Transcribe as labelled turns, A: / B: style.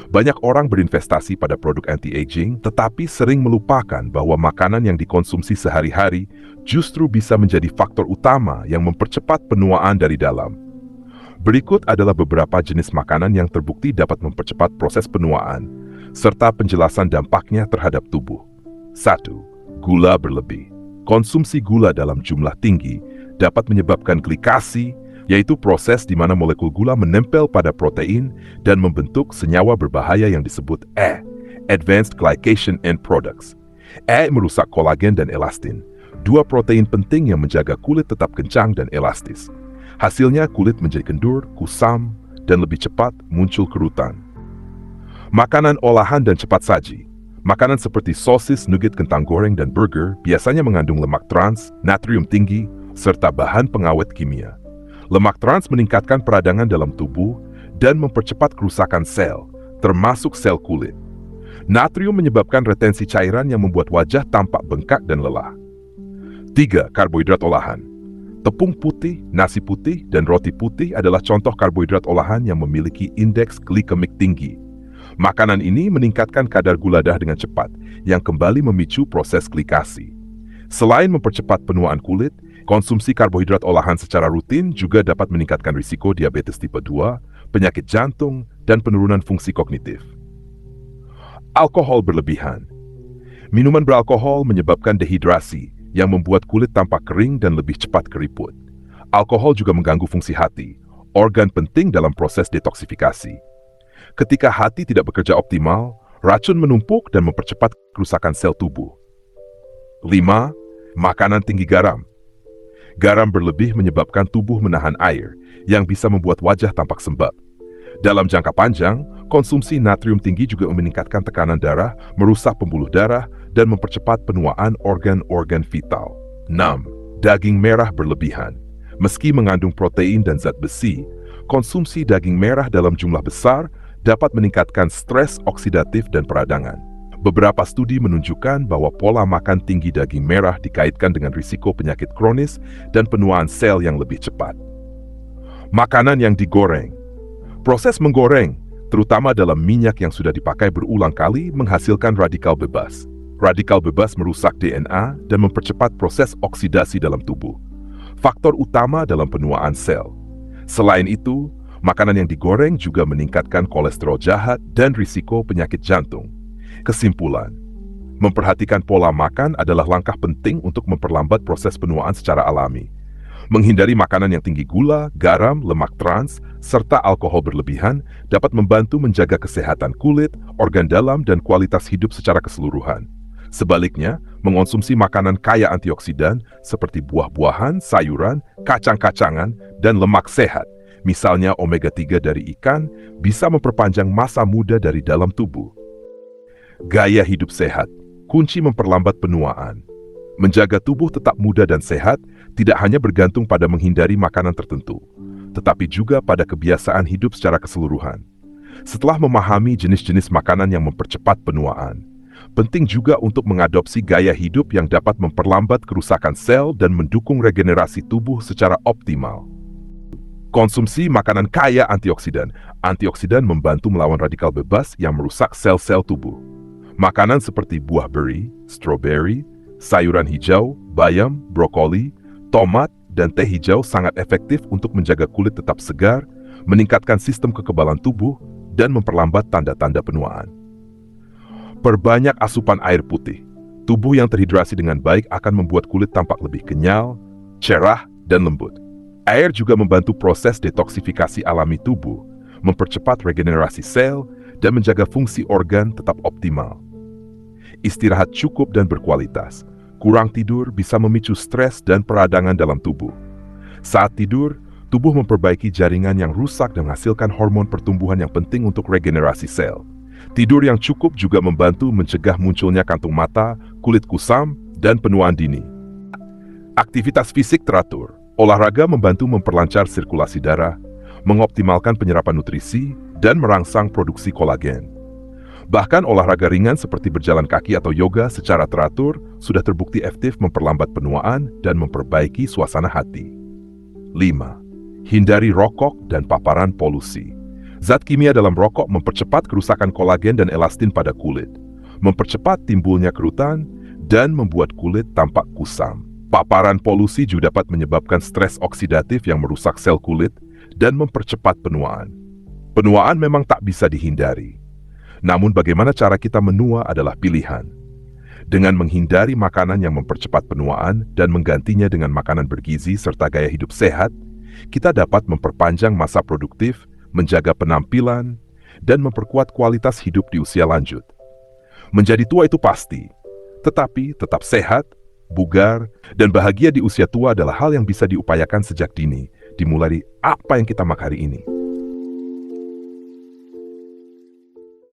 A: Banyak orang berinvestasi pada produk anti-aging, tetapi sering melupakan bahwa makanan yang dikonsumsi sehari-hari justru bisa menjadi faktor utama yang mempercepat penuaan dari dalam. Berikut adalah beberapa jenis makanan yang terbukti dapat mempercepat proses penuaan, serta penjelasan dampaknya terhadap tubuh. 1. Gula berlebih. Konsumsi gula dalam jumlah tinggi dapat menyebabkan glikasi, yaitu proses di mana molekul gula menempel pada protein dan membentuk senyawa berbahaya yang disebut E, Advanced Glycation End Products. E merusak kolagen dan elastin, dua protein penting yang menjaga kulit tetap kencang dan elastis. Hasilnya kulit menjadi kendur, kusam, dan lebih cepat muncul kerutan. Makanan olahan dan cepat saji. Makanan seperti sosis, nugget, kentang goreng, dan burger biasanya mengandung lemak trans, natrium tinggi, serta bahan pengawet kimia. Lemak trans meningkatkan peradangan dalam tubuh dan mempercepat kerusakan sel, termasuk sel kulit. Natrium menyebabkan retensi cairan yang membuat wajah tampak bengkak dan lelah. 3. Karbohidrat olahan. Tepung putih, nasi putih, dan roti putih adalah contoh karbohidrat olahan yang memiliki indeks glikemik tinggi. Makanan ini meningkatkan kadar gula darah dengan cepat, yang kembali memicu proses glikasi. Selain mempercepat penuaan kulit, konsumsi karbohidrat olahan secara rutin juga dapat meningkatkan risiko diabetes tipe 2, penyakit jantung, dan penurunan fungsi kognitif. Alkohol berlebihan. Minuman beralkohol menyebabkan dehidrasi yang membuat kulit tampak kering dan lebih cepat keriput. Alkohol juga mengganggu fungsi hati, organ penting dalam proses detoksifikasi. Ketika hati tidak bekerja optimal, racun menumpuk dan mempercepat kerusakan sel tubuh. 5. Makanan tinggi garam. Garam berlebih menyebabkan tubuh menahan air, yang bisa membuat wajah tampak sembab. Dalam jangka panjang, konsumsi natrium tinggi juga meningkatkan tekanan darah, merusak pembuluh darah, dan mempercepat penuaan organ-organ vital. 6. Daging merah berlebihan. Meski mengandung protein dan zat besi, konsumsi daging merah dalam jumlah besar dapat meningkatkan stres oksidatif dan peradangan. Beberapa studi menunjukkan bahwa pola makan tinggi daging merah dikaitkan dengan risiko penyakit kronis dan penuaan sel yang lebih cepat. Makanan yang digoreng. Proses menggoreng, terutama dalam minyak yang sudah dipakai berulang kali, menghasilkan radikal bebas. Radikal bebas merusak DNA dan mempercepat proses oksidasi dalam tubuh, faktor utama dalam penuaan sel. Selain itu, makanan yang digoreng juga meningkatkan kolesterol jahat dan risiko penyakit jantung. Kesimpulan, memperhatikan pola makan adalah langkah penting untuk memperlambat proses penuaan secara alami. Menghindari makanan yang tinggi gula, garam, lemak trans, serta alkohol berlebihan dapat membantu menjaga kesehatan kulit, organ dalam, dan kualitas hidup secara keseluruhan. Sebaliknya, mengonsumsi makanan kaya antioksidan seperti buah-buahan, sayuran, kacang-kacangan, dan lemak sehat, misalnya omega 3 dari ikan, bisa memperpanjang masa muda dari dalam tubuh. Gaya hidup sehat, kunci memperlambat penuaan. Menjaga tubuh tetap muda dan sehat tidak hanya bergantung pada menghindari makanan tertentu, tetapi juga pada kebiasaan hidup secara keseluruhan. Setelah memahami jenis-jenis makanan yang mempercepat penuaan, penting juga untuk mengadopsi gaya hidup yang dapat memperlambat kerusakan sel dan mendukung regenerasi tubuh secara optimal. Konsumsi makanan kaya antioksidan. Antioksidan membantu melawan radikal bebas yang merusak sel-sel tubuh. Makanan seperti buah beri, stroberi, sayuran hijau, bayam, brokoli, tomat, dan teh hijau sangat efektif untuk menjaga kulit tetap segar, meningkatkan sistem kekebalan tubuh, dan memperlambat tanda-tanda penuaan. Perbanyak asupan air putih. Tubuh yang terhidrasi dengan baik akan membuat kulit tampak lebih kenyal, cerah, dan lembut. Air juga membantu proses detoksifikasi alami tubuh, mempercepat regenerasi sel, dan menjaga fungsi organ tetap optimal. Istirahat cukup dan berkualitas. Kurang tidur bisa memicu stres dan peradangan dalam tubuh. Saat tidur, tubuh memperbaiki jaringan yang rusak dan menghasilkan hormon pertumbuhan yang penting untuk regenerasi sel. Tidur yang cukup juga membantu mencegah munculnya kantung mata, kulit kusam, dan penuaan dini. Aktivitas fisik teratur. Olahraga membantu memperlancar sirkulasi darah, mengoptimalkan penyerapan nutrisi, dan merangsang produksi kolagen. Bahkan olahraga ringan seperti berjalan kaki atau yoga secara teratur sudah terbukti efektif memperlambat penuaan dan memperbaiki suasana hati. 5. Hindari rokok dan paparan polusi. Zat kimia dalam rokok mempercepat kerusakan kolagen dan elastin pada kulit, mempercepat timbulnya kerutan, dan membuat kulit tampak kusam. Paparan polusi juga dapat menyebabkan stres oksidatif yang merusak sel kulit dan mempercepat penuaan. Penuaan memang tak bisa dihindari. Namun bagaimana cara kita menua adalah pilihan. Dengan menghindari makanan yang mempercepat penuaan dan menggantinya dengan makanan bergizi serta gaya hidup sehat, kita dapat memperpanjang masa produktif, menjaga penampilan, dan memperkuat kualitas hidup di usia lanjut. Menjadi tua itu pasti, tetapi tetap sehat, bugar, dan bahagia di usia tua adalah hal yang bisa diupayakan sejak dini, dimulai dari apa yang kita makan hari ini.